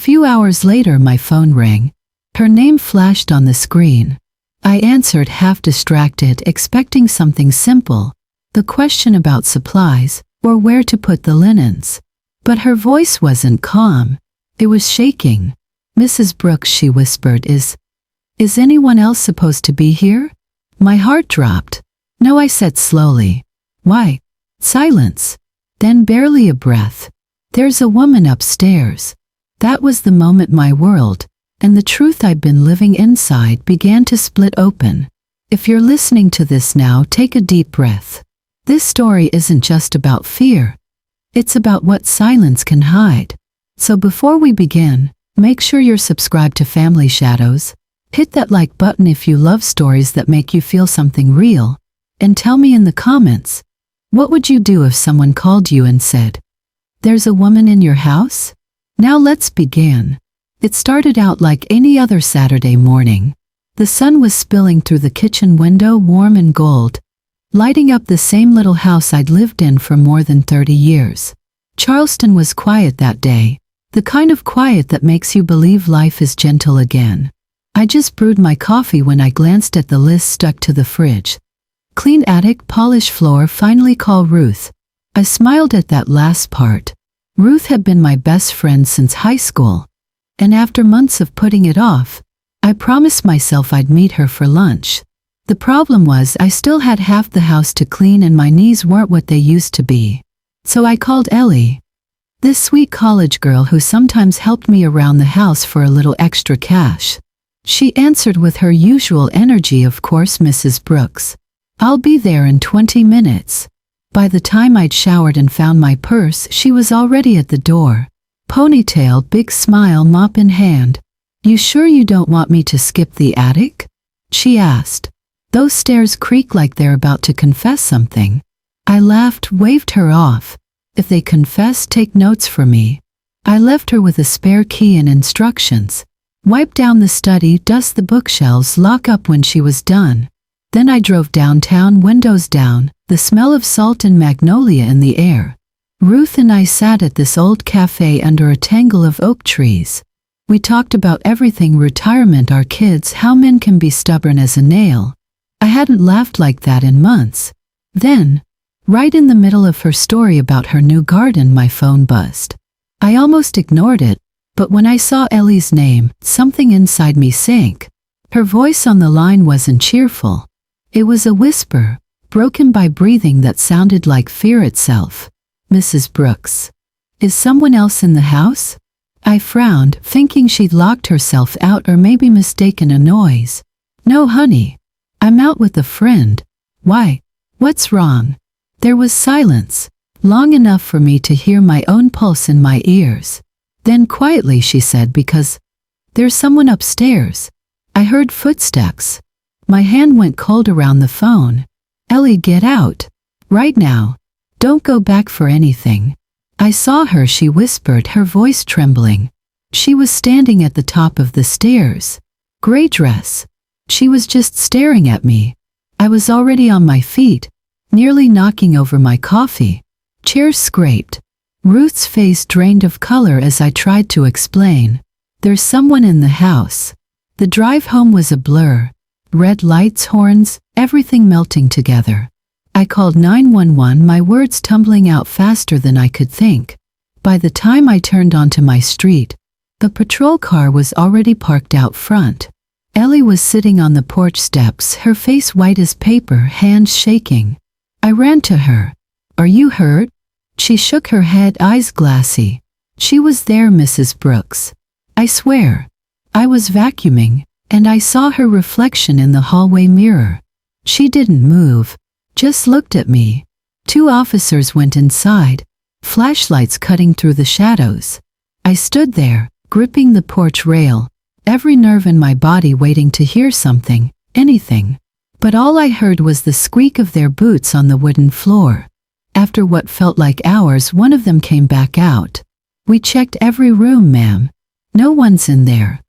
few hours later my phone rang. Her name flashed on the screen. I answered, half distracted, expecting something simple, the question about supplies, or where to put the linens. But her voice wasn't calm. It was shaking. "Mrs. Brooks," she whispered, is anyone else supposed to be here?" My heart dropped. "No," I said slowly. "Why?" Silence. Then barely a breath. "There's a woman upstairs." That was the moment my world, and the truth I'd been living inside, began to split open. If you're listening to this now, take a deep breath. This story isn't just about fear. It's about what silence can hide. So before we begin, make sure you're subscribed to Family Shadows. Hit that like button if you love stories that make you feel something real. And tell me in the comments, what would you do if someone called you and said, "There's a woman in your house?" Now let's begin. It started out like any other Saturday morning. The sun was spilling through the kitchen window, warm and gold, lighting up the same little house I'd lived in for more than 30 years. Charleston was quiet that day, the kind of quiet that makes you believe life is gentle again. I just brewed my coffee when I glanced at the list stuck to the fridge. Clean attic, polished floor, finally call Ruth. I smiled at that last part. Ruth had been my best friend since high school. And after months of putting it off, I promised myself I'd meet her for lunch. The problem was I still had half the house to clean and my knees weren't what they used to be. So I called Ellie, this sweet college girl who sometimes helped me around the house for a little extra cash. She answered with her usual energy, "Of course, Mrs. Brooks. I'll be there in 20 minutes. By the time I'd showered and found my purse, she was already at the door. Ponytail, big smile, mop in hand. "You sure you don't want me to skip the attic?" she asked. "Those stairs creak like they're about to confess something." I laughed, waved her off. "If they confess, take notes for me." I left her with a spare key and instructions. Wipe down the study, dust the bookshelves, lock up when she was done. Then I drove downtown, windows down, the smell of salt and magnolia in the air. Ruth and I sat at this old cafe under a tangle of oak trees. We talked about everything: retirement, our kids, how men can be stubborn as a nail. I hadn't laughed like that in months. Then, right in the middle of her story about her new garden, my phone buzzed. I almost ignored it, but when I saw Ellie's name, something inside me sank. Her voice on the line wasn't cheerful. It was a whisper, broken by breathing that sounded like fear itself. "Mrs. Brooks, is someone else in the house?" I frowned, thinking she'd locked herself out or maybe mistaken a noise. "No, honey. I'm out with a friend." "Why? What's wrong?" There was silence, long enough for me to hear my own pulse in my ears. Then quietly she said, "Because there's someone upstairs." I heard footsteps. My hand went cold around the phone. "Ellie, get out. Right now. Don't go back for anything." I saw her, she whispered, her voice trembling. She was standing at the top of the stairs. Gray dress. She was just staring at me. I was already on my feet, nearly knocking over my coffee. Chairs scraped. Ruth's face drained of color as I tried to explain. "There's someone in the house." The drive home was a blur. Red lights, horns, everything melting together. I called 911, my words tumbling out faster than I could think. By the time I turned onto my street, the patrol car was already parked out front. Ellie was sitting on the porch steps, her face white as paper, hands shaking. I ran to her. "Are you hurt?" She shook her head, eyes glassy. "She was there, Mrs. Brooks. I swear. I was vacuuming, and I saw her reflection in the hallway mirror. She didn't move, just looked at me." 2 officers went inside, flashlights cutting through the shadows. I stood there, gripping the porch rail, every nerve in my body waiting to hear something, anything. But all I heard was the squeak of their boots on the wooden floor. After what felt like hours, one of them came back out. "We checked every room, ma'am. No one's in there.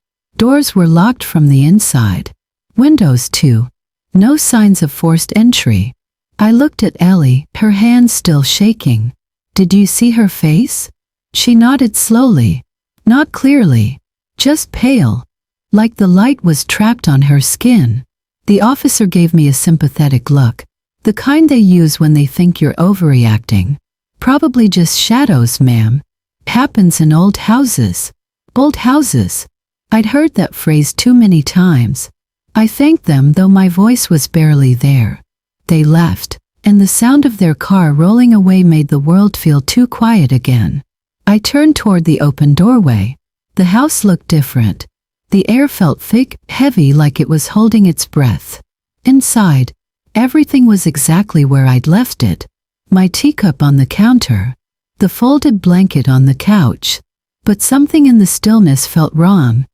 Doors were locked from the inside. Windows too. No signs of forced entry." I looked at Ellie, her hands still shaking. "Did you see her face?" She nodded slowly. Not clearly. Just pale. Like the light was trapped on her skin. The officer gave me a sympathetic look. The kind they use when they think you're overreacting. Probably just shadows, ma'am. Happens in old houses. Old houses. I'd heard that phrase too many times. I thanked them, though my voice was barely there. They left, and the sound of their car rolling away made the world feel too quiet again. I turned toward the open doorway. The house looked different. The air felt thick, heavy, like it was holding its breath. Inside, everything was exactly where I'd left it. My teacup on the counter. The folded blanket on the couch. But something in the stillness felt wrong.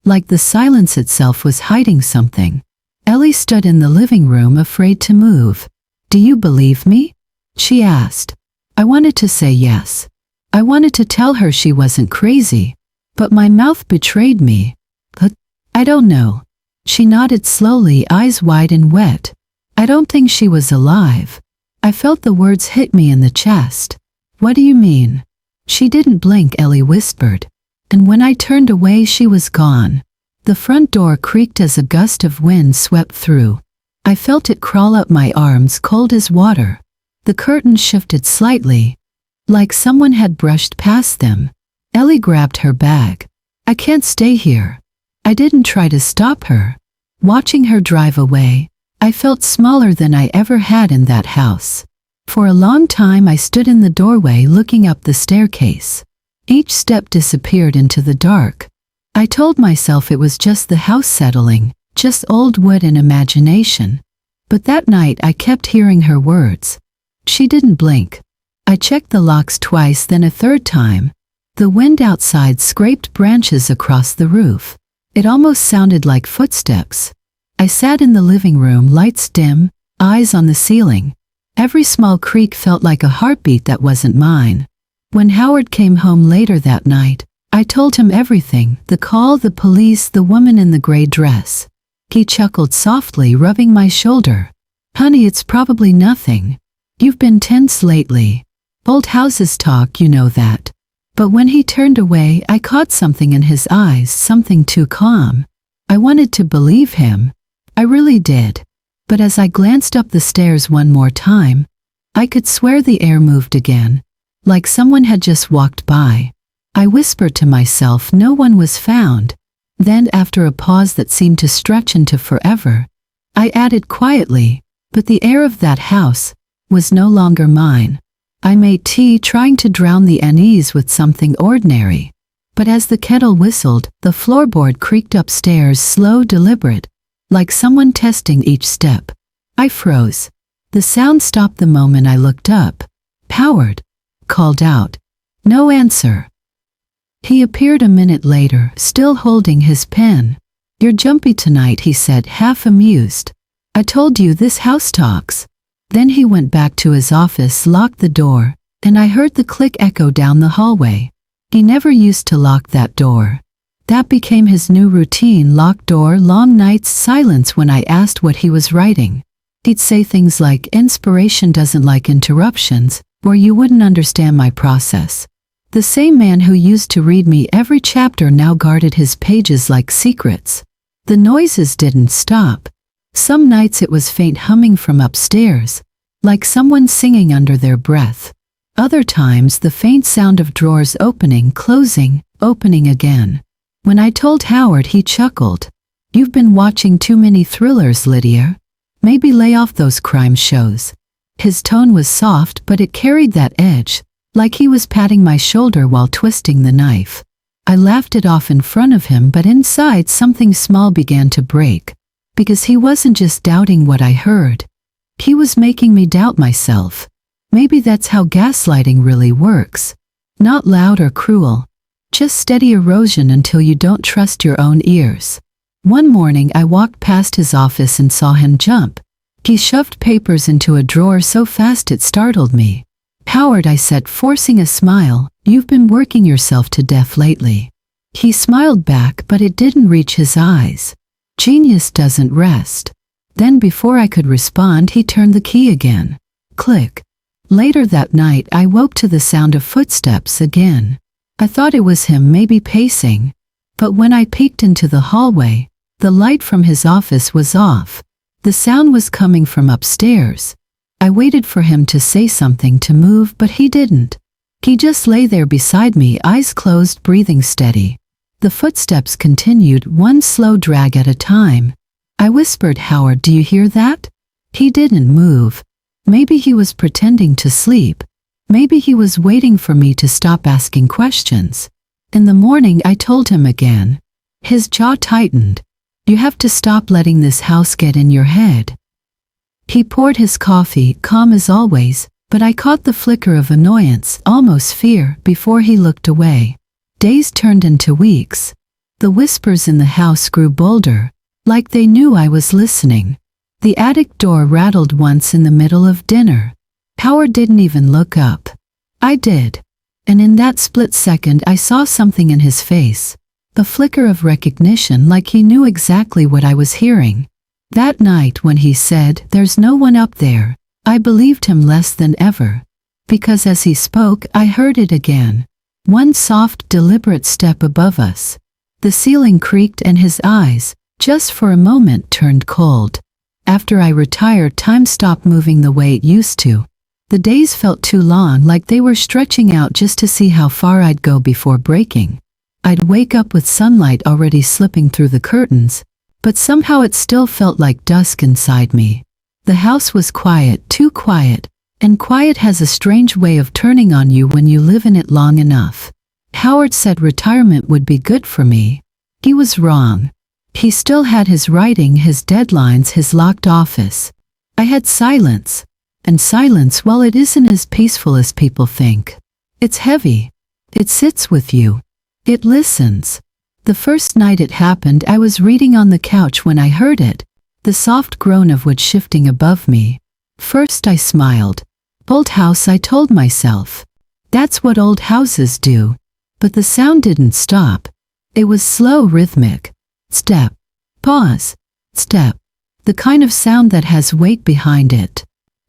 Like the silence itself was hiding something. Ellie stood in the living room, afraid to move. "Do you believe me?" she asked. I wanted to say yes. I wanted to tell her she wasn't crazy. But my mouth betrayed me. "But I don't know." She nodded slowly, eyes wide and wet. I don't think she was alive. I felt the words hit me in the chest. "What do you mean?" She didn't blink, Ellie whispered. And when I turned away, she was gone. The front door creaked as a gust of wind swept through. I felt it crawl up my arms, cold as water. The curtains shifted slightly, like someone had brushed past them. Ellie grabbed her bag. "I can't stay here." I didn't try to stop her. Watching her drive away, I felt smaller than I ever had in that house. For a long time I stood in the doorway looking up the staircase. Each step disappeared into the dark. I told myself it was just the house settling, just old wood and imagination. But that night I kept hearing her words. She didn't blink. I checked the locks twice, then a third time. The wind outside scraped branches across the roof. It almost sounded like footsteps. I sat in the living room, lights dim, eyes on the ceiling. Every small creak felt like a heartbeat that wasn't mine. When Howard came home later that night, I told him everything, the call, the police, the woman in the gray dress. He chuckled softly, rubbing my shoulder. "Honey, it's probably nothing. You've been tense lately. Old houses talk, you know that." But when he turned away, I caught something in his eyes, something too calm. I wanted to believe him. I really did. But as I glanced up the stairs one more time, I could swear the air moved again, like someone had just walked by. I whispered to myself, no one was found. Then, after a pause that seemed to stretch into forever, I added quietly, "But the air of that house was no longer mine." I made tea, trying to drown the unease with something ordinary. But as the kettle whistled, the floorboard creaked upstairs, slow, deliberate, like someone testing each step. I froze. The sound stopped the moment I looked up. "Howard," called out. No answer. He appeared a minute later, still holding his pen. "You're jumpy tonight," he said, half amused. "I told you this house talks." Then he went back to his office, locked the door, and I heard the click echo down the hallway. He never used to lock that door. That became his new routine: locked door, long nights, silence when I asked what he was writing. He'd say things like, "Inspiration doesn't like interruptions," or "You wouldn't understand my process." The same man who used to read me every chapter now guarded his pages like secrets. The noises didn't stop. Some nights it was faint humming from upstairs, like someone singing under their breath. Other times the faint sound of drawers opening, closing, opening again. When I told Howard, he chuckled. "You've been watching too many thrillers, Lydia. Maybe lay off those crime shows." His tone was soft, but it carried that edge, like he was patting my shoulder while twisting the knife. I laughed it off in front of him, but inside something small began to break. Because he wasn't just doubting what I heard. He was making me doubt myself. Maybe that's how gaslighting really works. Not loud or cruel. Just steady erosion until you don't trust your own ears. One morning I walked past his office and saw him jump. He shoved papers into a drawer so fast it startled me. "Howard," I said, forcing a smile, "you've been working yourself to death lately." He smiled back, but it didn't reach his eyes. Genius doesn't rest. Then before I could respond, he turned the key again. Click. Later that night I woke to the sound of footsteps again. I thought it was him, maybe pacing. But when I peeked into the hallway, the light from his office was off. The sound was coming from upstairs. I waited for him to say something, to move, but he didn't. He just lay there beside me, eyes closed, breathing steady. The footsteps continued, one slow drag at a time. I whispered, "Howard, do you hear that?" He didn't move. Maybe he was pretending to sleep. Maybe he was waiting for me to stop asking questions. In the morning, I told him again. His jaw tightened. "You have to stop letting this house get in your head." He poured his coffee, calm as always, but I caught the flicker of annoyance, almost fear, before he looked away. Days turned into weeks. The whispers in the house grew bolder, like they knew I was listening. The attic door rattled once in the middle of dinner. Howard didn't even look up. I did. And in that split second I saw something in his face. A flicker of recognition, like he knew exactly what I was hearing. That night when he said, "There's no one up there," I believed him less than ever. Because as he spoke, I heard it again. One soft, deliberate step above us. The ceiling creaked and his eyes, just for a moment, turned cold. After I retired, time stopped moving the way it used to. The days felt too long, like they were stretching out just to see how far I'd go before breaking. I'd wake up with sunlight already slipping through the curtains, but somehow it still felt like dusk inside me. The house was quiet, too quiet, and quiet has a strange way of turning on you when you live in it long enough. Howard said retirement would be good for me. He was wrong. He still had his writing, his deadlines, his locked office. I had silence. And silence, well, it isn't as peaceful as people think. It's heavy. It sits with you. It listens. The first night it happened, I was reading on the couch when I heard it, the soft groan of wood shifting above me. First I smiled. Old house, I told myself. That's what old houses do. But the sound didn't stop. It was slow, rhythmic. Step. Pause. Step. The kind of sound that has weight behind it.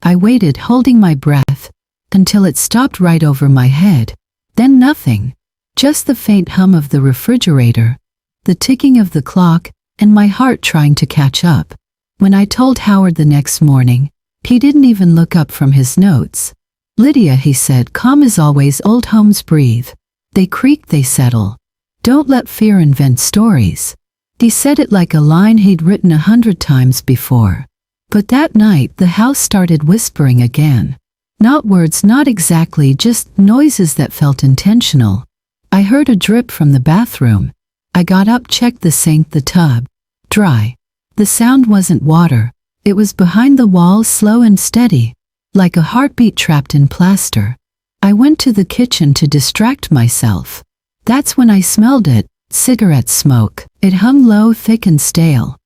I waited, holding my breath, until it stopped right over my head. Then nothing. Just the faint hum of the refrigerator, the ticking of the clock, and my heart trying to catch up. When I told Howard the next morning, he didn't even look up from his notes. "Lydia," he said, "calm as always, old homes breathe. They creak, they settle. Don't let fear invent stories." He said it like a line he'd written 100 times before. But that night, the house started whispering again. Not words, not exactly, just noises that felt intentional. I heard a drip from the bathroom. I got up, checked the sink, the tub. Dry. The sound wasn't water. It was behind the wall, slow and steady, like a heartbeat trapped in plaster. I went to the kitchen to distract myself. That's when I smelled it, cigarette smoke. It hung low, thick and stale.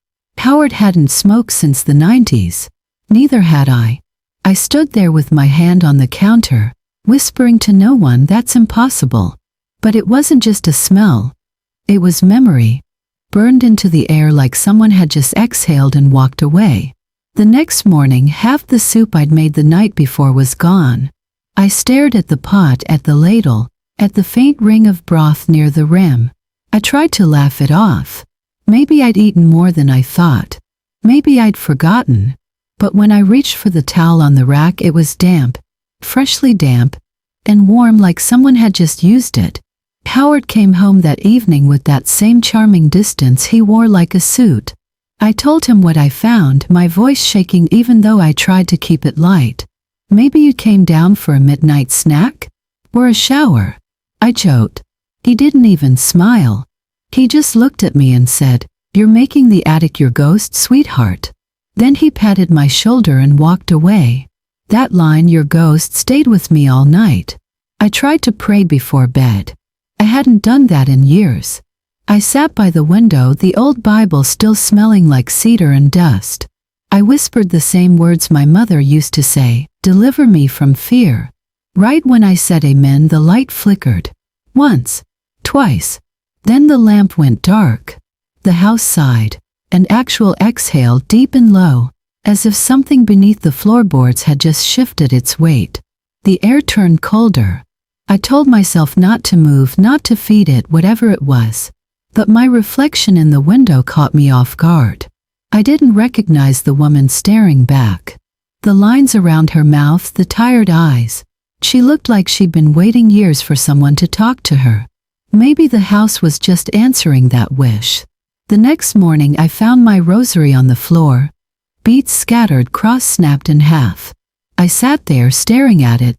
Howard hadn't smoked since the 90s. Neither had I. I stood there with my hand on the counter, whispering to no one, "That's impossible." But it wasn't just a smell. It was memory, burned into the air like someone had just exhaled and walked away. The next morning, half the soup I'd made the night before was gone. I stared at the pot, at the ladle, at the faint ring of broth near the rim. I tried to laugh it off. Maybe I'd eaten more than I thought. Maybe I'd forgotten. But when I reached for the towel on the rack, it was damp, freshly damp, and warm, like someone had just used it. Howard came home that evening with that same charming distance he wore, like a suit. I told him what I found, my voice shaking even though I tried to keep it light. "Maybe you came down for a midnight snack? Or a shower?" I joked. He didn't even smile. He just looked at me and said, "You're making the attic your ghost, sweetheart." Then he patted my shoulder and walked away. That line, "your ghost," stayed with me all night. I tried to pray before bed. I hadn't done that in years. I sat by the window, the old Bible still smelling like cedar and dust. I whispered the same words my mother used to say, "Deliver me from fear." Right when I said amen, the light flickered. Once. Twice. Then the lamp went dark. The house sighed. An actual exhale, deep and low, as if something beneath the floorboards had just shifted its weight. The air turned colder. I told myself not to move, not to feed it, whatever it was. But my reflection in the window caught me off guard. I didn't recognize the woman staring back. The lines around her mouth, the tired eyes. She looked like she'd been waiting years for someone to talk to her. Maybe the house was just answering that wish. The next morning I found my rosary on the floor, beads scattered, cross snapped in half. I sat there staring at it,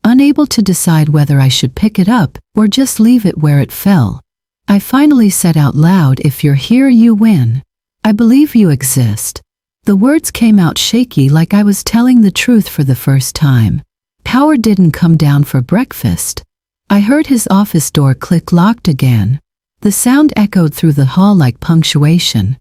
unable to decide whether I should pick it up or just leave it where it fell. I finally said out loud, "If you're here, you win. I believe you exist." The words came out shaky, like I was telling the truth for the first time. Howard didn't come down for breakfast. I heard his office door click, locked again. The sound echoed through the hall like punctuation.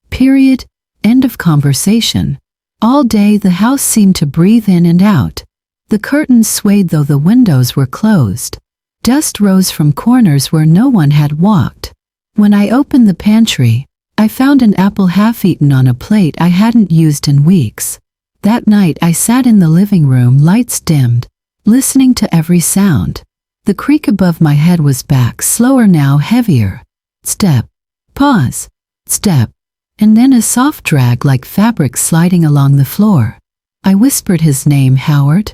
Period. End of conversation. All day the house seemed to breathe in and out. The curtains swayed though the windows were closed. Dust rose from corners where no one had walked. When I opened the pantry, I found an apple half-eaten on a plate I hadn't used in weeks. That night I sat in the living room, lights dimmed, listening to every sound. The creak above my head was back, slower now, heavier. Step. Pause. Step. And then a soft drag like fabric sliding along the floor. I whispered his name, Howard.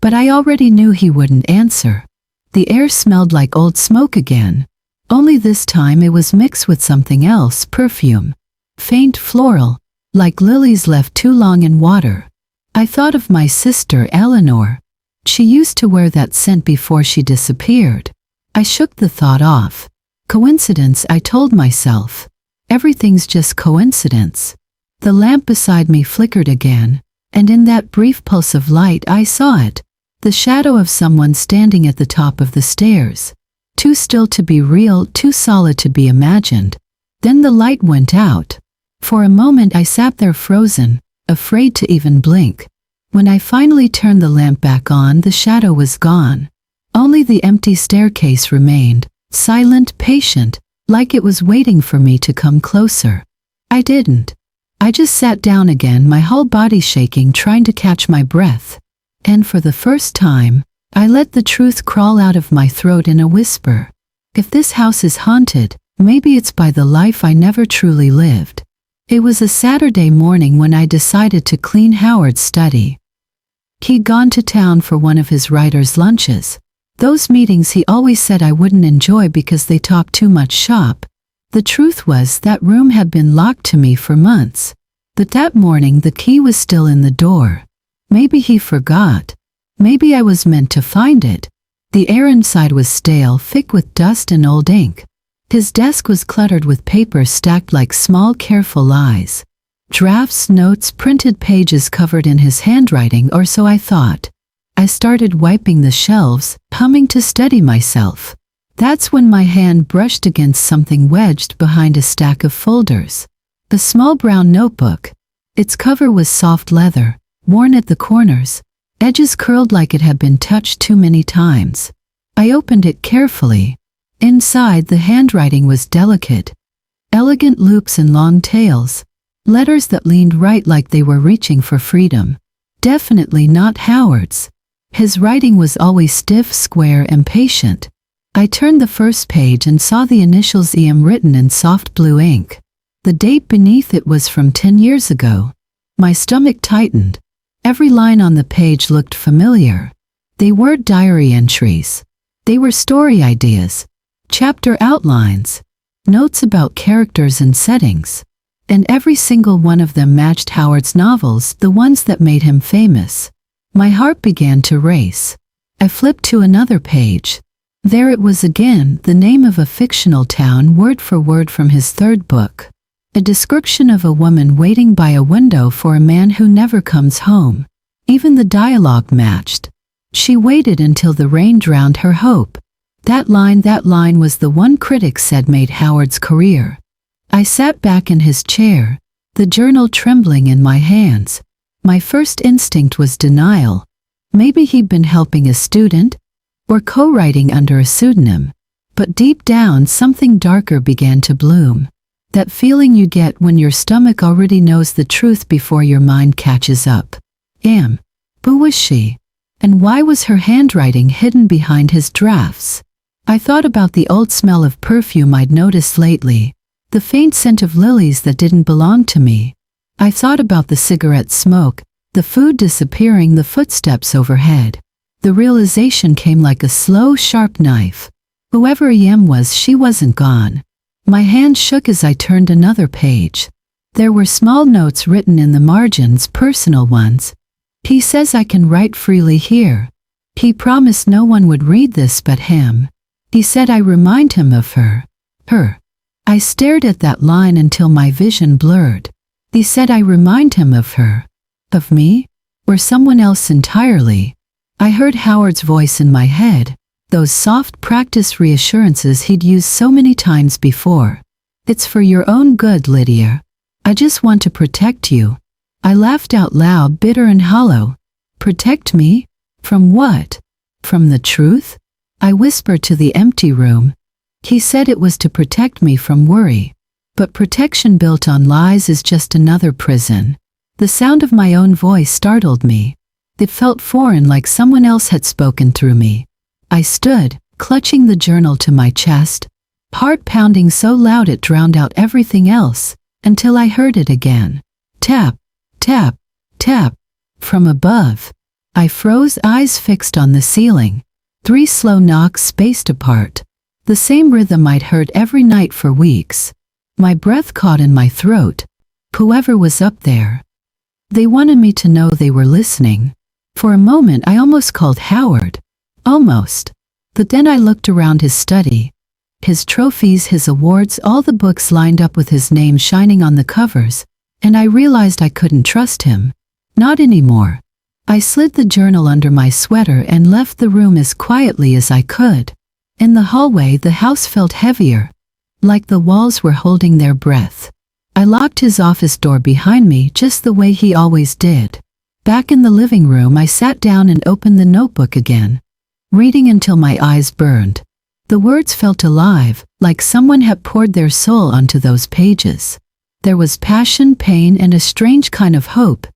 But I already knew he wouldn't answer. The air smelled like old smoke again. Only this time it was mixed with something else, perfume. Faint floral, like lilies left too long in water. I thought of my sister, Eleanor. She used to wear that scent before she disappeared. I shook the thought off. Coincidence, I told myself. Everything's just coincidence. The lamp beside me flickered again, and in that brief pulse of light I saw it. The shadow of someone standing at the top of the stairs. Too still to be real, too solid to be imagined. Then the light went out. For a moment I sat there frozen, afraid to even blink. When I finally turned the lamp back on, the shadow was gone. Only the empty staircase remained, silent, patient, like it was waiting for me to come closer. I didn't. I just sat down again, my whole body shaking, trying to catch my breath. And for the first time, I let the truth crawl out of my throat in a whisper. If this house is haunted, maybe it's by the life I never truly lived. It was a Saturday morning when I decided to clean Howard's study. He'd gone to town for one of his writers' lunches. Those meetings he always said I wouldn't enjoy because they talked too much shop. The truth was that room had been locked to me for months. But that morning the key was still in the door. Maybe he forgot. Maybe I was meant to find it. The air inside was stale, thick with dust and old ink. His desk was cluttered with papers stacked like small, careful lies. Drafts, notes, printed pages covered in his handwriting, or so I thought. I started wiping the shelves, humming to steady myself. That's when my hand brushed against something wedged behind a stack of folders. A small brown notebook. Its cover was soft leather, worn at the corners, edges curled like it had been touched too many times. I opened it carefully. Inside, the handwriting was delicate. Elegant loops and long tails. Letters that leaned right like they were reaching for freedom. Definitely not Howard's. His writing was always stiff, square, and patient. I turned the first page and saw the initials EM written in soft blue ink. The date beneath it was from 10 years ago. My stomach tightened. Every line on the page looked familiar. They weren't diary entries. They were story ideas, chapter outlines, notes about characters and settings. And every single one of them matched Howard's novels, the ones that made him famous. My heart began to race. I flipped to another page. There it was again, the name of a fictional town, word for word from his third book. A description of a woman waiting by a window for a man who never comes home. Even the dialogue matched. She waited until the rain drowned her hope. That line was the one critics said made Howard's career. I sat back in his chair, the journal trembling in my hands. My first instinct was denial. Maybe he'd been helping a student, or co-writing under a pseudonym. But deep down something darker began to bloom. That feeling you get when your stomach already knows the truth before your mind catches up. Who was she? And why was her handwriting hidden behind his drafts? I thought about the old smell of perfume I'd noticed lately, the faint scent of lilies that didn't belong to me. I thought about the cigarette smoke, the food disappearing, the footsteps overhead. The realization came like a slow, sharp knife. Whoever EM was, she wasn't gone. My hand shook as I turned another page. There were small notes written in the margins, personal ones. He says I can write freely here. He promised no one would read this but him. He said I remind him of her. Her. I stared at that line until my vision blurred. He said I remind him of her. Of me? Or someone else entirely? I heard Howard's voice in my head, those soft practice reassurances he'd used so many times before. It's for your own good, Lydia. I just want to protect you. I laughed out loud, bitter and hollow. Protect me? From what? From the truth? I whispered to the empty room. He said it was to protect me from worry. But protection built on lies is just another prison. The sound of my own voice startled me. It felt foreign, like someone else had spoken through me. I stood, clutching the journal to my chest, heart pounding so loud it drowned out everything else, until I heard it again. Tap, tap, tap. From above. I froze, eyes fixed on the ceiling. 3 slow knocks spaced apart. The same rhythm I'd heard every night for weeks. My breath caught in my throat. Whoever was up there. They wanted me to know they were listening. For a moment I almost called Howard. Almost. But then I looked around his study. His trophies, his awards, all the books lined up with his name shining on the covers, and I realized I couldn't trust him. Not anymore. I slid the journal under my sweater and left the room as quietly as I could. In the hallway the house felt heavier, like the walls were holding their breath. I locked his office door behind me just the way he always did. Back in the living room I sat down and opened the notebook again, reading until my eyes burned. The words felt alive, like someone had poured their soul onto those pages. There was passion, pain, and a strange kind of hope.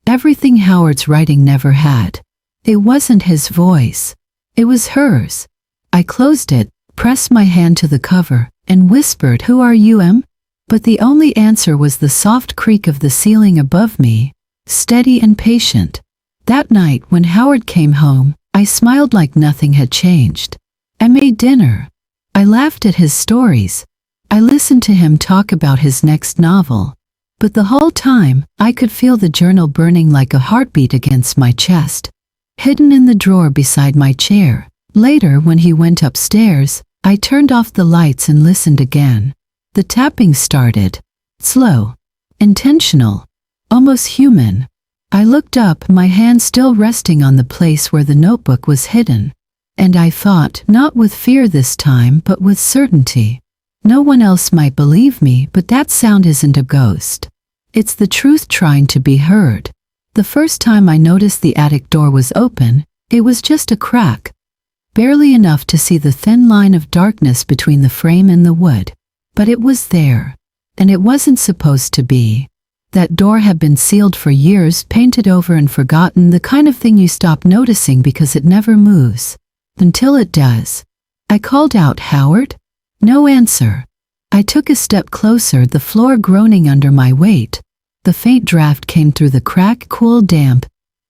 Everything Howard's writing never had. It wasn't his voice. It was hers. I closed it, pressed my hand to the cover, and whispered, "Who are you, Em?" But the only answer was the soft creak of the ceiling above me, steady and patient. That night, when Howard came home, I smiled like nothing had changed. I made dinner. I laughed at his stories. I listened to him talk about his next novel. But the whole time, I could feel the journal burning like a heartbeat against my chest, hidden in the drawer beside my chair. Later, when he went upstairs, I turned off the lights and listened again. The tapping started. Slow. Intentional. Almost human. I looked up, my hand still resting on the place where the notebook was hidden. And I thought, not with fear this time, but with certainty. No one else might believe me, but that sound isn't a ghost. It's the truth trying to be heard. The first time I noticed the attic door was open, it was just a crack. Barely enough to see the thin line of darkness between the frame and the wood. But it was there. And it wasn't supposed to be. That door had been sealed for years, painted over and forgotten, the kind of thing you stop noticing because it never moves. Until it does. I called out, "Howard?" No answer. I took a step closer, the floor groaning under my weight. The faint draft came through the crack, cool, damp,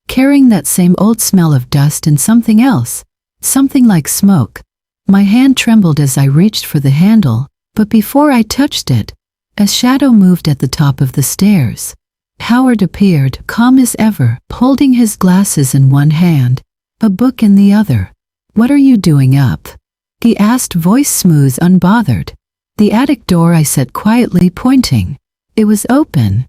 carrying that same old smell of dust and something else, something like smoke. My hand trembled as I reached for the handle, but before I touched it, a shadow moved at the top of the stairs. Howard appeared, calm as ever, holding his glasses in one hand, a book in the other. "What are you doing up?" he asked, voice smooth, unbothered. "The attic door," I said quietly, pointing. It was open.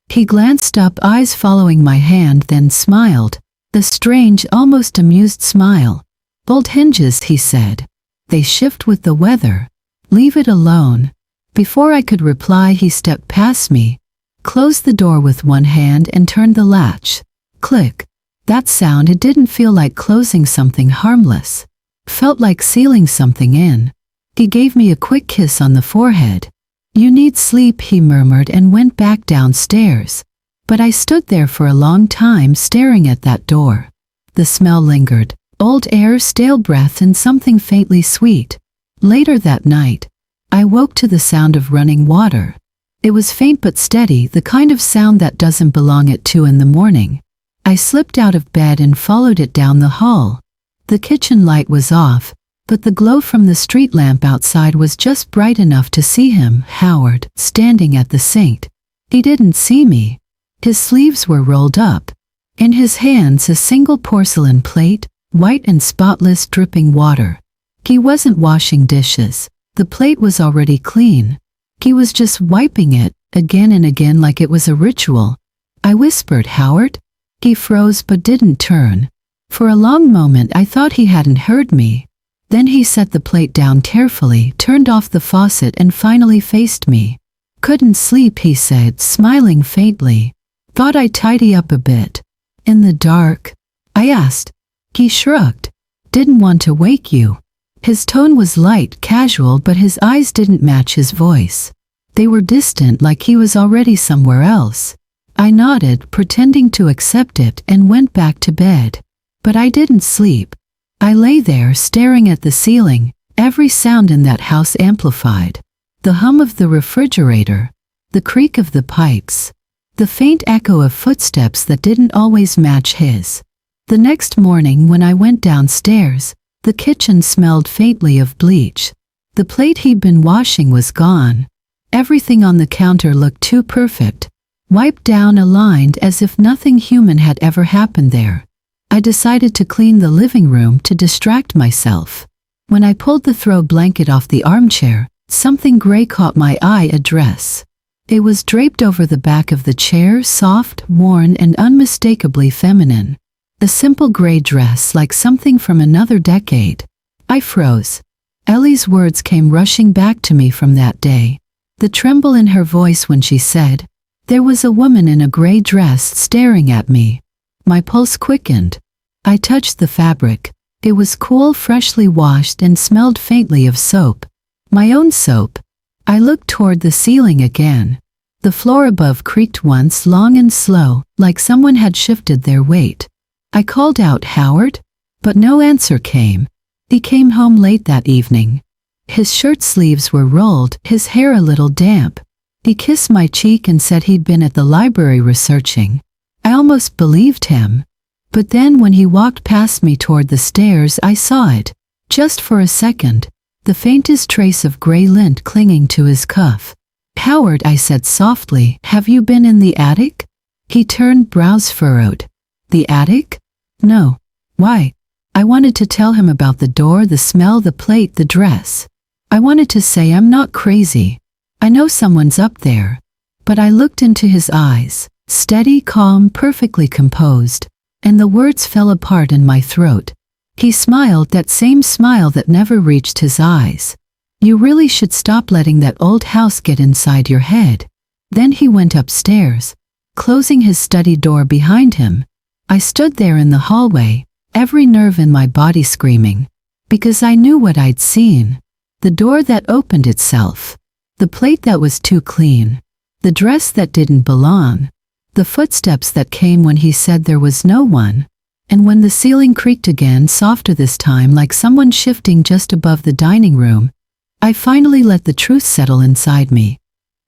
He glanced up, eyes following my hand, then smiled, a strange, almost amused smile. "Old hinges," he said. "They shift with the weather. Leave it alone." Before I could reply, he stepped past me, closed the door with one hand and turned the latch. Click. That sound, it didn't feel like closing something harmless. Felt like sealing something in. He gave me a quick kiss on the forehead. "You need sleep," he murmured, and went back downstairs. But I stood there for a long time, staring at that door. The smell lingered. Old air, stale breath, and something faintly sweet. Later that night, I woke to the sound of running water. It was faint but steady, the kind of sound that doesn't belong at 2 in the morning. I slipped out of bed and followed it down the hall. The kitchen light was off, but the glow from the street lamp outside was just bright enough to see him, Howard, standing at the sink. He didn't see me. His sleeves were rolled up. In his hands a single porcelain plate, white and spotless, dripping water. He wasn't washing dishes. The plate was already clean. He was just wiping it, again and again, like it was a ritual. I whispered, "Howard?" He froze but didn't turn. For a long moment I thought he hadn't heard me. Then he set the plate down carefully, turned off the faucet, and finally faced me. "Couldn't sleep," he said, smiling faintly. "Thought I'd tidy up a bit." "In the dark?" I asked. He shrugged. "Didn't want to wake you." His tone was light, casual, but his eyes didn't match his voice. They were distant, like he was already somewhere else. I nodded, pretending to accept it, and went back to bed. But I didn't sleep. I lay there, staring at the ceiling, every sound in that house amplified. The hum of the refrigerator, the creak of the pipes, the faint echo of footsteps that didn't always match his. The next morning when I went downstairs, the kitchen smelled faintly of bleach. The plate he'd been washing was gone. Everything on the counter looked too perfect, wiped down, aligned, as if nothing human had ever happened there. I decided to clean the living room to distract myself. When I pulled the throw blanket off the armchair, something gray caught my eye, a dress. It was draped over the back of the chair, soft, worn, and unmistakably feminine. A simple gray dress, like something from another decade. I froze. Ellie's words came rushing back to me from that day. The tremble in her voice when she said, "There was a woman in a gray dress staring at me." My pulse quickened. I touched the fabric. It was cool, freshly washed, and smelled faintly of soap. My own soap. I looked toward the ceiling again. The floor above creaked once, long and slow, like someone had shifted their weight. I called out, "Howard?" But no answer came. He came home late that evening. His shirt sleeves were rolled, his hair a little damp. He kissed my cheek and said he'd been at the library researching. I almost believed him. But then when he walked past me toward the stairs, I saw it. Just for a second. The faintest trace of gray lint clinging to his cuff. "Howard," I said softly, "have you been in the attic?" He turned, brows furrowed. "The attic?" "No." "Why?" I wanted to tell him about the door, the smell, the plate, the dress. I wanted to say, "I'm not crazy. I know someone's up there." But I looked into his eyes, steady, calm, perfectly composed, and the words fell apart in my throat. He smiled, that same smile that never reached his eyes. "You really should stop letting that old house get inside your head." Then he went upstairs, closing his study door behind him. I stood there in the hallway, every nerve in my body screaming, because I knew what I'd seen. The door that opened itself. The plate that was too clean. The dress that didn't belong. The footsteps that came when he said there was no one. And when the ceiling creaked again, softer this time, like someone shifting just above the dining room, I finally let the truth settle inside me.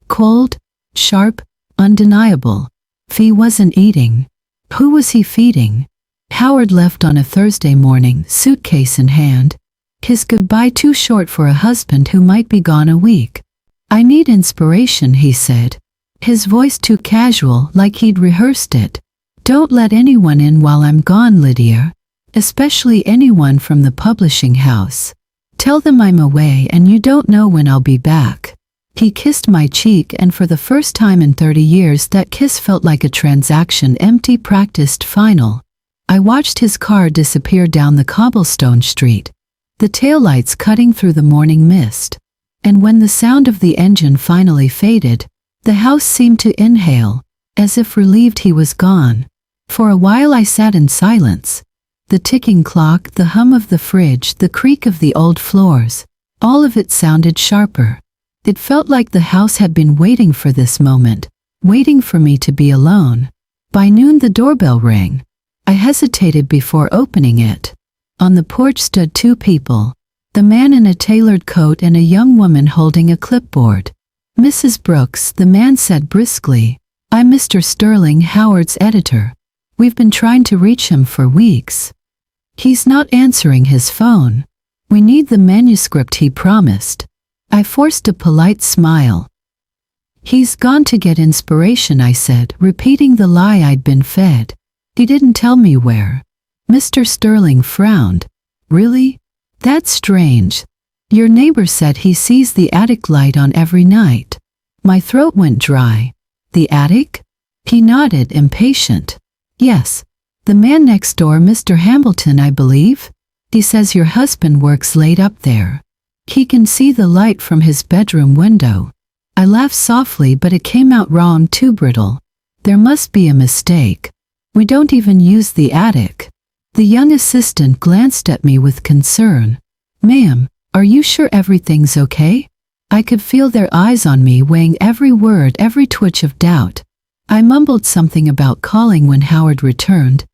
Cold, sharp, undeniable. He wasn't eating. Who was he feeding? Howard left on a Thursday morning, suitcase in hand. His goodbye too short for a husband who might be gone a week. "I need inspiration," he said. His voice too casual, like he'd rehearsed it. "Don't let anyone in while I'm gone, Lydia. Especially anyone from the publishing house. Tell them I'm away and you don't know when I'll be back." He kissed my cheek, and for the first time in 30 years that kiss felt like a transaction, empty, practiced, final. I watched his car disappear down the cobblestone street, the taillights cutting through the morning mist. And when the sound of the engine finally faded, the house seemed to inhale, as if relieved he was gone. For a while I sat in silence. The ticking clock, the hum of the fridge, the creak of the old floors, all of it sounded sharper. It felt like the house had been waiting for this moment, waiting for me to be alone. By noon the doorbell rang. I hesitated before opening it. On the porch stood two people, the man in a tailored coat and a young woman holding a clipboard. "Mrs. Brooks," the man said briskly. "I'm Mr. Sterling, Howard's editor. We've been trying to reach him for weeks. He's not answering his phone. We need the manuscript he promised." I forced a polite smile. "He's gone to get inspiration," I said, repeating the lie I'd been fed. "He didn't tell me where." Mr. Sterling frowned. "Really? That's strange. Your neighbor said he sees the attic light on every night." My throat went dry. "The attic?" He nodded, impatient. "Yes. The man next door, Mr. Hambleton, I believe. He says your husband works late up there. He can see the light from his bedroom window." I laughed softly, but it came out wrong, too brittle. "There must be a mistake. We don't even use the attic." The young assistant glanced at me with concern. "Ma'am, are you sure everything's okay?" I could feel their eyes on me, weighing every word, every twitch of doubt. I mumbled something about calling when Howard returned,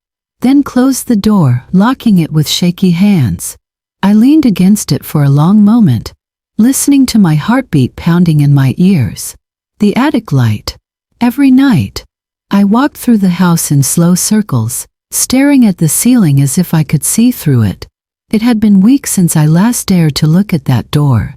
then closed the door, locking it with shaky hands. I leaned against it for a long moment, listening to my heartbeat pounding in my ears. The attic light. Every night. I walked through the house in slow circles, staring at the ceiling as if I could see through it. It had been weeks since I last dared to look at that door.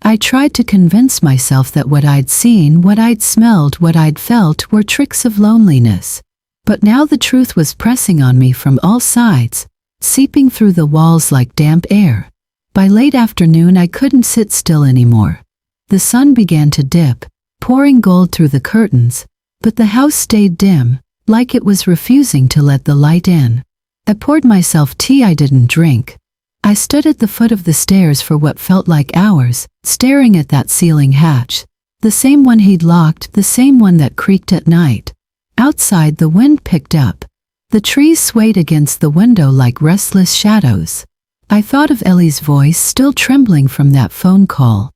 I tried to convince myself that what I'd seen, what I'd smelled, what I'd felt were tricks of loneliness. But now the truth was pressing on me from all sides, seeping through the walls like damp air. By late afternoon I couldn't sit still anymore. The sun began to dip, pouring gold through the curtains, but the house stayed dim, like it was refusing to let the light in. I poured myself tea I didn't drink. I stood at the foot of the stairs for what felt like hours, staring at that ceiling hatch. The same one he'd locked, the same one that creaked at night. Outside, the wind picked up. The trees swayed against the window like restless shadows. I thought of Ellie's voice, still trembling from that phone call.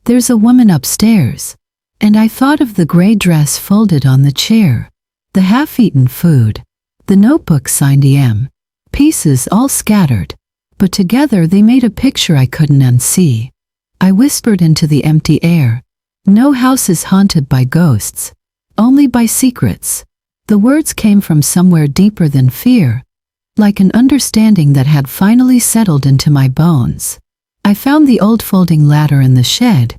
"There's a woman upstairs." And I thought of the gray dress folded on the chair, the half-eaten food, the notebook signed EM, pieces all scattered, but together they made a picture I couldn't unsee. I whispered into the empty air, "No house is haunted by ghosts, only by secrets." The words came from somewhere deeper than fear, like an understanding that had finally settled into my bones. I found the old folding ladder in the shed,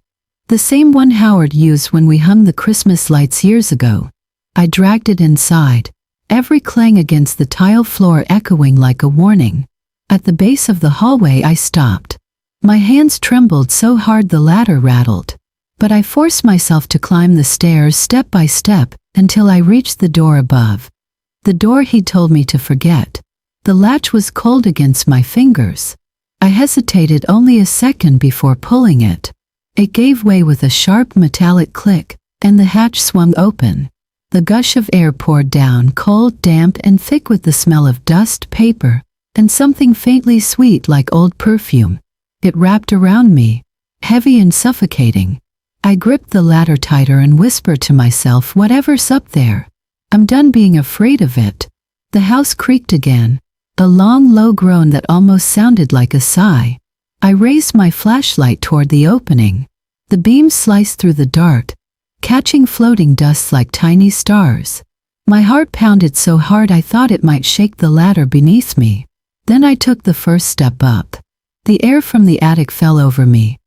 the same one Howard used when we hung the Christmas lights years ago. I dragged it inside, every clang against the tile floor echoing like a warning. At the base of the hallway I stopped. My hands trembled so hard the ladder rattled. But I forced myself to climb the stairs step by step until I reached the door above. The door he'd told me to forget. The latch was cold against my fingers. I hesitated only a second before pulling it. It gave way with a sharp metallic click, and the hatch swung open. The gush of air poured down, cold, damp, and thick with the smell of dust, paper, and something faintly sweet like old perfume. It wrapped around me, heavy and suffocating. I gripped the ladder tighter and whispered to myself, "Whatever's up there, I'm done being afraid of it." The house creaked again, a long, low groan that almost sounded like a sigh. I raised my flashlight toward the opening. The beam sliced through the dark, catching floating dust like tiny stars. My heart pounded so hard I thought it might shake the ladder beneath me. Then I took the first step up. The air from the attic fell over me.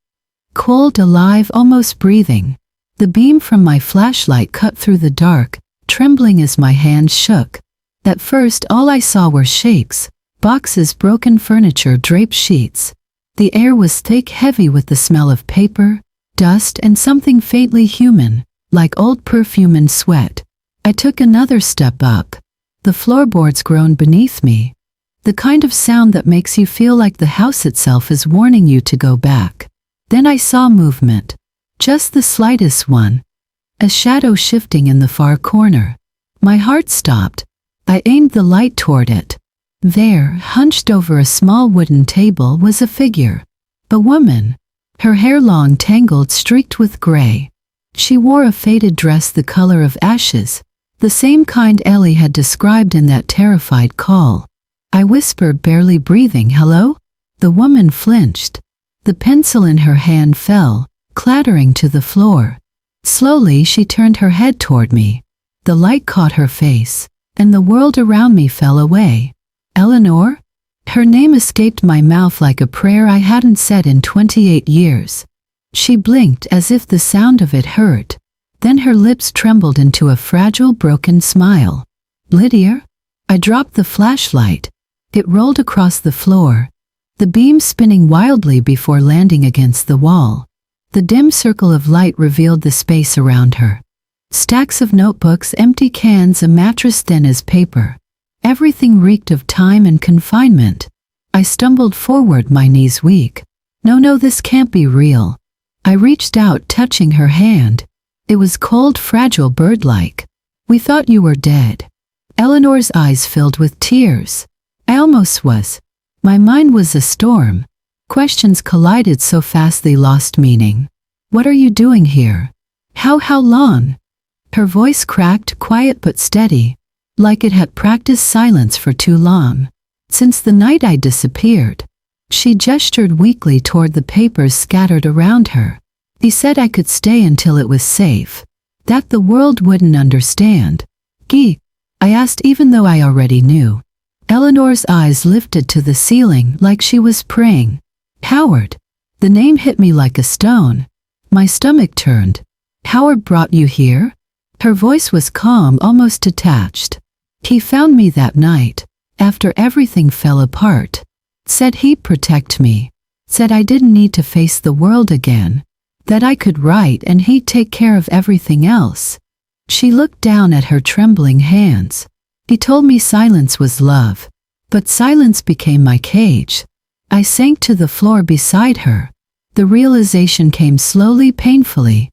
Cold, alive, almost breathing. The beam from my flashlight cut through the dark, trembling as my hands shook. At first all I saw were shapes, boxes, broken furniture, draped sheets. The air was thick, heavy with the smell of paper, dust, and something faintly human, like old perfume and sweat. I took another step up. The floorboards groaned beneath me. The kind of sound that makes you feel like the house itself is warning you to go back. Then I saw movement. Just the slightest one. A shadow shifting in the far corner. My heart stopped. I aimed the light toward it. There, hunched over a small wooden table, was a figure. A woman. Her hair long, tangled, streaked with gray. She wore a faded dress the color of ashes, The same kind Ellie had described in that terrified call. I whispered, barely breathing, "Hello?" The woman flinched. The pencil in her hand fell, clattering to the floor. Slowly she turned her head toward me. The light caught her face, and the world around me fell away. "Eleanor?" Her name escaped my mouth like a prayer I hadn't said in 28 years. She blinked as if the sound of it hurt. Then her lips trembled into a fragile, broken smile. "Lydia?" I dropped the flashlight. It rolled across the floor, the beam spinning wildly before landing against the wall. The dim circle of light revealed the space around her. Stacks of notebooks, empty cans, a mattress thin as paper. Everything reeked of time and confinement. I stumbled forward, my knees weak. No, this can't be real." I reached out, touching her hand. It was cold, fragile, bird-like. "We thought you were dead." Eleanor's eyes filled with tears. I almost was. My mind was a storm. Questions collided so fast they lost meaning. "What are you doing here? How long?" Her voice cracked, quiet but steady, like it had practiced silence for too long. "Since the night I disappeared." She gestured weakly toward the papers scattered around her. "He said I could stay until it was safe, that the world wouldn't understand." "Gee?" I asked, even though I already knew. Eleanor's eyes lifted to the ceiling like she was praying. "Howard." The name hit me like a stone. My stomach turned. "Howard brought you here?" Her voice was calm, almost detached. "He found me that night, after everything fell apart. Said he'd protect me. Said I didn't need to face the world again. That I could write and he'd take care of everything else." She looked down at her trembling hands. "He told me silence was love. But silence became my cage." I sank to the floor beside her. The realization came slowly, painfully.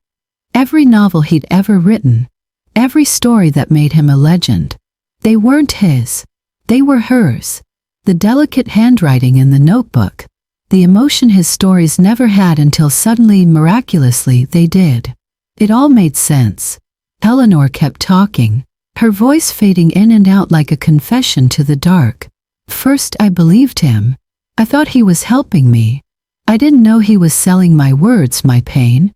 Every novel he'd ever written, every story that made him a legend, they weren't his. They were hers. The delicate handwriting in the notebook, the emotion his stories never had until suddenly, miraculously, they did. It all made sense. Eleanor kept talking, her voice fading in and out like a confession to the dark. "First I believed him. I thought he was helping me. I didn't know he was selling my words, my pain.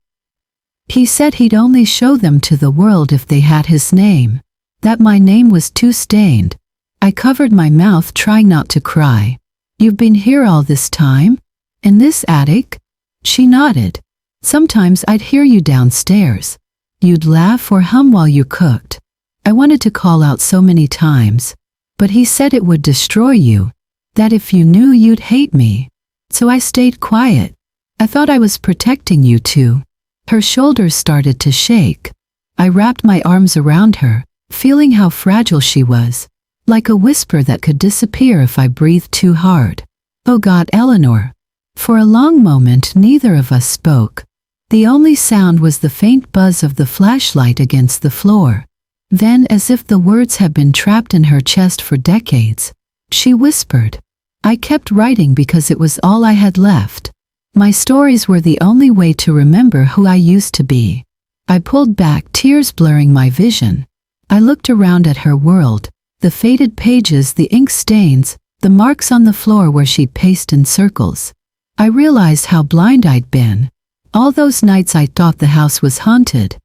He said he'd only show them to the world if they had his name. That my name was too stained." I covered my mouth, trying not to cry. "You've been here all this time? In this attic?" She nodded. "Sometimes I'd hear you downstairs. You'd laugh or hum while you cooked. I wanted to call out so many times, but he said it would destroy you, that if you knew you'd hate me. So I stayed quiet. I thought I was protecting you too." Her shoulders started to shake. I wrapped my arms around her, feeling how fragile she was, like a whisper that could disappear if I breathed too hard. "Oh God, Eleanor." For a long moment neither of us spoke. The only sound was the faint buzz of the flashlight against the floor. Then, as if the words had been trapped in her chest for decades, she whispered. I kept writing because it was all I had left. My stories were the only way to remember who I used to be. I pulled back, tears blurring my vision. I looked around at her world, the faded pages, the ink stains, the marks on the floor where she'd paced in circles. I realized how blind I'd been. All those nights I thought the house was haunted,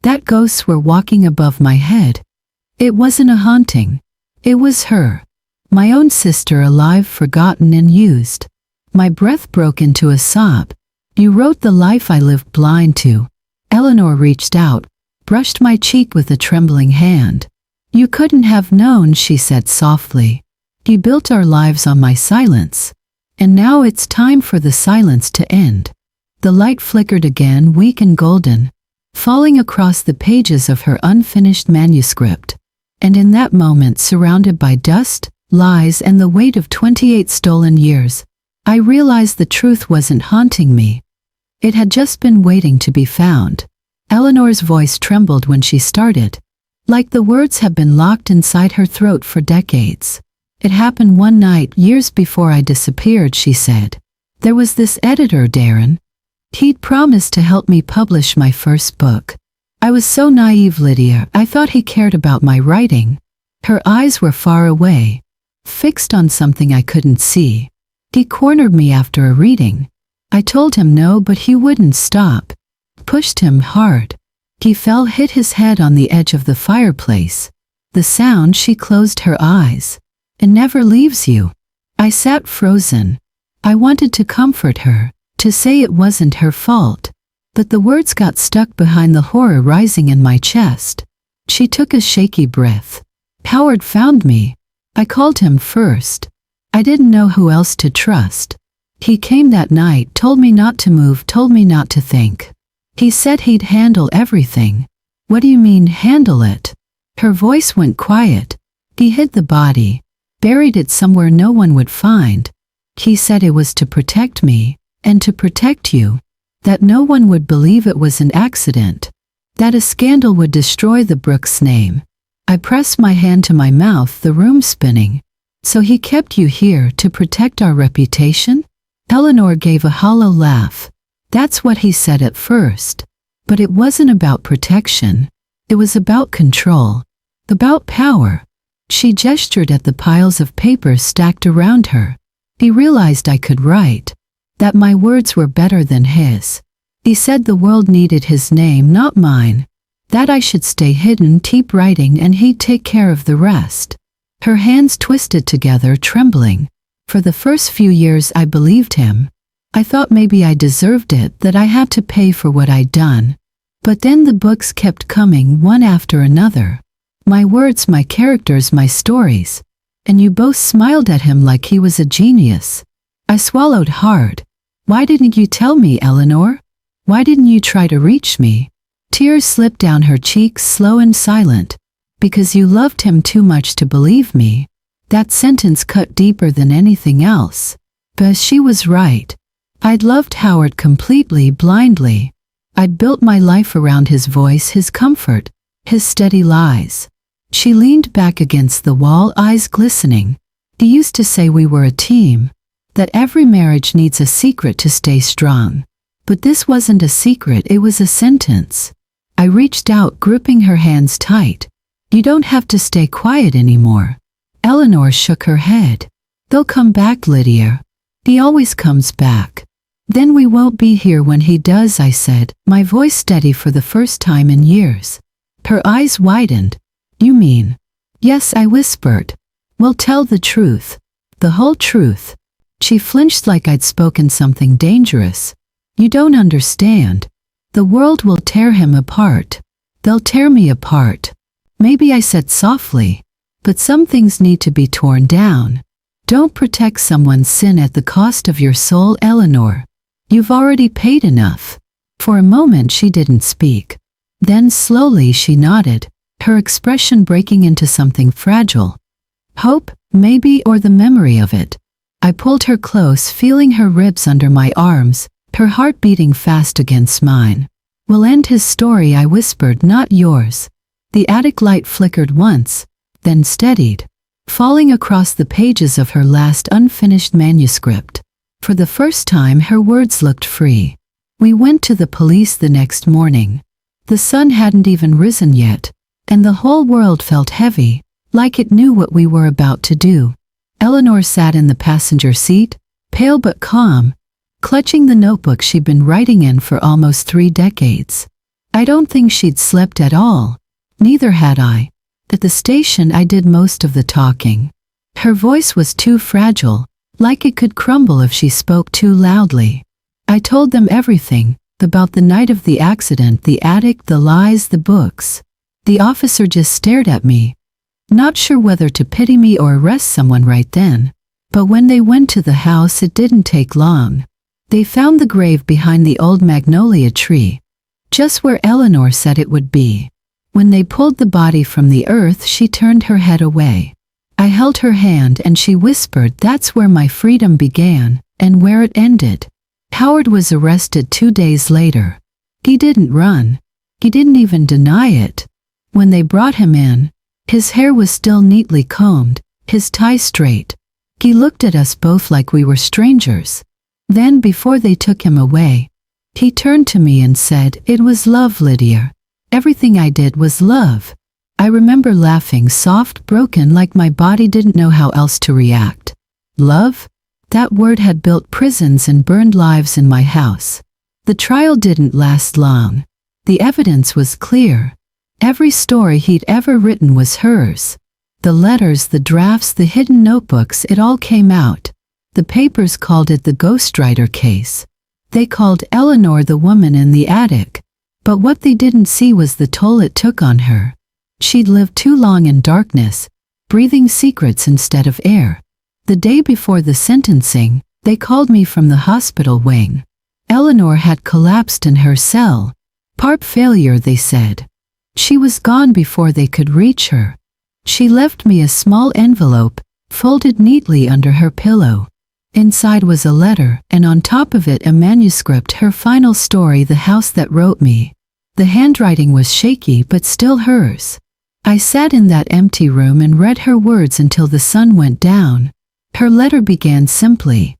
that ghosts were walking above my head. It wasn't a haunting. It was her. My own sister, alive, forgotten and used. My breath broke into a sob. "You wrote the life I lived blind to." Eleanor reached out, brushed my cheek with a trembling hand. "You couldn't have known," she said softly. "You built our lives on my silence. And now it's time for the silence to end." The light flickered again, weak and golden, falling across the pages of her unfinished manuscript. And in that moment, surrounded by dust, lies, and the weight of 28 stolen years, I realized the truth wasn't haunting me. It had just been waiting to be found. Eleanor's voice trembled when she started, like the words had been locked inside her throat for decades. "It happened one night, years before I disappeared," she said. "There was this editor, Darren. He'd promised to help me publish my first book. I was so naive, Lydia. I thought he cared about my writing. Her eyes were far away, fixed on something I couldn't see. He cornered me after a reading. I told him no, but he wouldn't stop. Pushed him hard. He fell, hit his head on the edge of the fireplace. The sound, she closed her eyes. It never leaves you. I sat frozen. I wanted to comfort her, to say it wasn't her fault. But the words got stuck behind the horror rising in my chest. She took a shaky breath. Howard found me. I called him first. I didn't know who else to trust. He came that night, told me not to move, told me not to think. He said he'd handle everything. What do you mean, handle it? Her voice went quiet. He hid the body, buried it somewhere no one would find. He said it was to protect me, and to protect you. That no one would believe it was an accident. That a scandal would destroy the Brooks name. I pressed my hand to my mouth, the room spinning. So he kept you here to protect our reputation? Eleanor gave a hollow laugh. That's what he said at first. But it wasn't about protection. It was about control. About power. She gestured at the piles of papers stacked around her. He realized I could write. That my words were better than his. He said the world needed his name, not mine. That I should stay hidden, keep writing, and he'd take care of the rest. Her hands twisted together, trembling. For the first few years I believed him. I thought maybe I deserved it, that I had to pay for what I'd done. But then the books kept coming, one after another. My words, my characters, my stories. And you both smiled at him like he was a genius. I swallowed hard. Why didn't you tell me, Eleanor? Why didn't you try to reach me? Tears slipped down her cheeks, slow and silent. Because you loved him too much to believe me. That sentence cut deeper than anything else. But she was right. I'd loved Howard completely, blindly. I'd built my life around his voice, his comfort, his steady lies. She leaned back against the wall, eyes glistening. He used to say we were a team. That every marriage needs a secret to stay strong. But this wasn't a secret, it was a sentence. I reached out, gripping her hands tight. You don't have to stay quiet anymore. Eleanor shook her head. They'll come back, Lydia. He always comes back. Then we won't be here when he does, I said, my voice steady for the first time in years. Her eyes widened. You mean? Yes, I whispered. Well, tell the truth. The whole truth. She flinched like I'd spoken something dangerous. You don't understand. The world will tear him apart. They'll tear me apart. Maybe I said softly. But some things need to be torn down. Don't protect someone's sin at the cost of your soul, Eleanor. You've already paid enough. For a moment she didn't speak. Then slowly she nodded, her expression breaking into something fragile. Hope, maybe, or the memory of it. I pulled her close, feeling her ribs under my arms, her heart beating fast against mine. We'll end his story, I whispered, not yours. The attic light flickered once, then steadied, falling across the pages of her last unfinished manuscript. For the first time her words looked free. We went to the police the next morning. The sun hadn't even risen yet, and the whole world felt heavy, like it knew what we were about to do. Eleanor sat in the passenger seat, pale but calm, clutching the notebook she'd been writing in for almost 3 decades. I don't think she'd slept at all. Neither had I. At the station I did most of the talking. Her voice was too fragile, like it could crumble if she spoke too loudly. I told them everything, about the night of the accident, the attic, the lies, the books. The officer just stared at me, not sure whether to pity me or arrest someone right then. But when they went to the house it didn't take long. They found the grave behind the old magnolia tree, just where Eleanor said it would be. When they pulled the body from the earth she turned her head away. I held her hand and she whispered, that's where my freedom began, and where it ended. Howard was arrested 2 days later. He didn't run. He didn't even deny it. When they brought him in, his hair was still neatly combed, his tie straight. He looked at us both like we were strangers. Then, before they took him away, he turned to me and said, it was love, Lydia. Everything I did was love. I remember laughing soft, broken, like my body didn't know how else to react. Love? That word had built prisons and burned lives in my house. The trial didn't last long. The evidence was clear. Every story he'd ever written was hers. The letters, the drafts, the hidden notebooks, it all came out. The papers called it the ghostwriter case. They called Eleanor the woman in the attic. But what they didn't see was the toll it took on her. She'd lived too long in darkness, breathing secrets instead of air. The day before the sentencing, they called me from the hospital wing. Eleanor had collapsed in her cell. Heart failure, they said. She was gone before they could reach her. She left me a small envelope, folded neatly under her pillow. Inside was a letter, and on top of it a manuscript, her final story, The House That Wrote Me. The handwriting was shaky, but still hers. I sat in that empty room and read her words until the sun went down. Her letter began simply,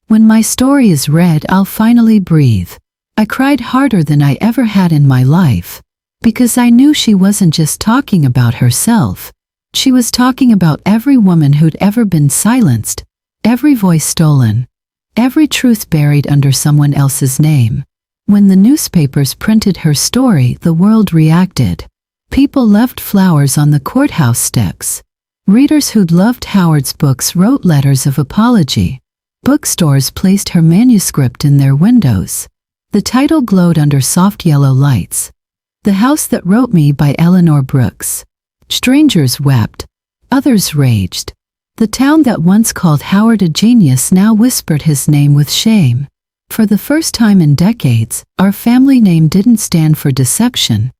"When my story is read, I'll finally breathe." I cried harder than I ever had in my life, because I knew she wasn't just talking about herself. She was talking about every woman who'd ever been silenced, every voice stolen, every truth buried under someone else's name. When the newspapers printed her story, the world reacted. People left flowers on the courthouse steps. Readers who'd loved Howard's books wrote letters of apology. Bookstores placed her manuscript in their windows. The title glowed under soft yellow lights. The House That Wrote Me by Lydia Brooks. Strangers wept. Others raged. The town that once called Howard a genius now whispered his name with shame. For the first time in decades, our family name didn't stand for deception.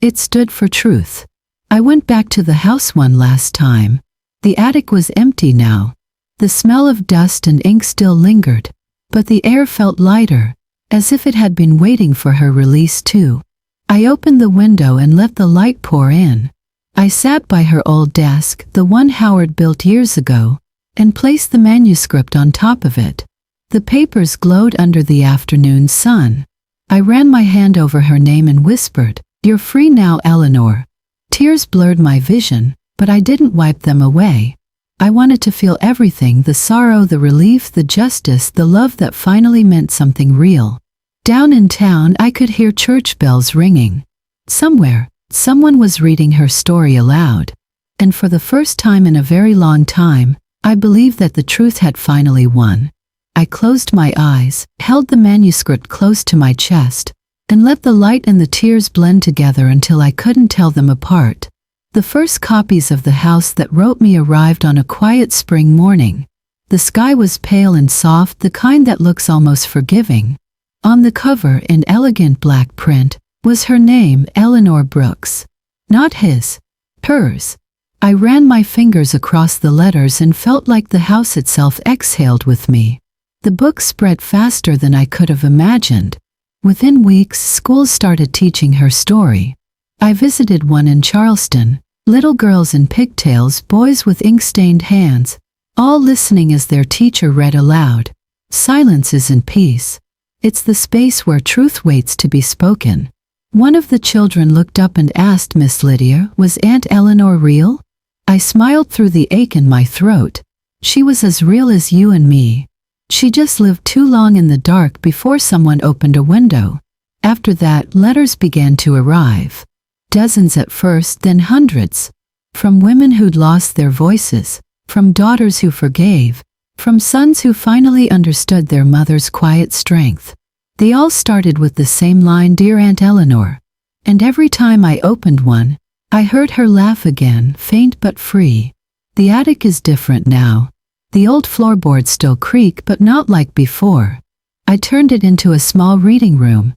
It stood for truth. I went back to the house one last time. The attic was empty now. The smell of dust and ink still lingered, but the air felt lighter, as if it had been waiting for her release too. I opened the window and let the light pour in. I sat by her old desk, the one Howard built years ago, and placed the manuscript on top of it. The papers glowed under the afternoon sun. I ran my hand over her name and whispered, "You're free now, Eleanor." Tears blurred my vision, but I didn't wipe them away. I wanted to feel everything, the sorrow, the relief, the justice, the love that finally meant something real. Down in town, I could hear church bells ringing. Somewhere, someone was reading her story aloud. And for the first time in a very long time, I believed that the truth had finally won. I closed my eyes, held the manuscript close to my chest, and let the light and the tears blend together until I couldn't tell them apart. The first copies of The House That Wrote Me arrived on a quiet spring morning. The sky was pale and soft, the kind that looks almost forgiving. On the cover, in elegant black print, was her name, Lydia Brooks. Not his. Hers. I ran my fingers across the letters and felt like the house itself exhaled with me. The book spread faster than I could have imagined. Within weeks, schools started teaching her story. I visited one in Charleston. Little girls in pigtails, boys with ink-stained hands, all listening as their teacher read aloud. Silence isn't peace. It's the space where truth waits to be spoken. One of the children looked up and asked, "Miss Lydia, was Aunt Eleanor real?" I smiled through the ache in my throat. She was as real as you and me. She just lived too long in the dark before someone opened a window. After that, letters began to arrive. Dozens at first, then hundreds. From women who'd lost their voices, from daughters who forgave, from sons who finally understood their mother's quiet strength. They all started with the same line, "Dear Aunt Eleanor." And every time I opened one, I heard her laugh again, faint but free. The attic is different now. The old floorboards still creak, but not like before. I turned it into a small reading room.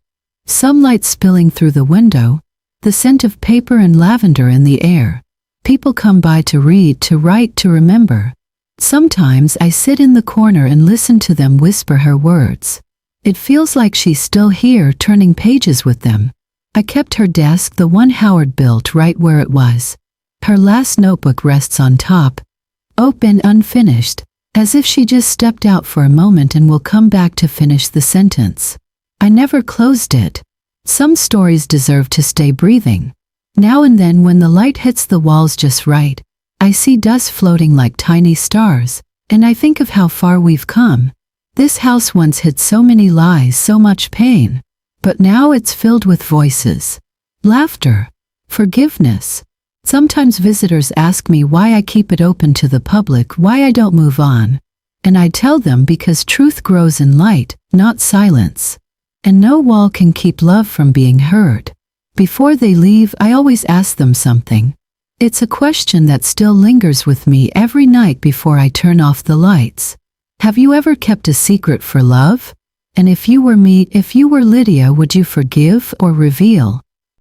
Sunlight spilling through the window, the scent of paper and lavender in the air. People come by to read, to write, to remember. Sometimes I sit in the corner and listen to them whisper her words. It feels like she's still here, turning pages with them. I kept her desk, the one Howard built, right where it was. Her last notebook rests on top, open, unfinished, as if she just stepped out for a moment and will come back to finish the sentence. I never closed it. Some stories deserve to stay breathing. Now and then when the light hits the walls just right, I see dust floating like tiny stars, and I think of how far we've come. This house once hid so many lies, so much pain, but now it's filled with voices, laughter, forgiveness. Sometimes visitors ask me why I keep it open to the public, why I don't move on. And I tell them because truth grows in light, not silence. And no wall can keep love from being heard. Before they leave, I always ask them something. It's a question that still lingers with me every night before I turn off the lights. Have you ever kept a secret for love? And if you were me, if you were Lydia, would you forgive or reveal?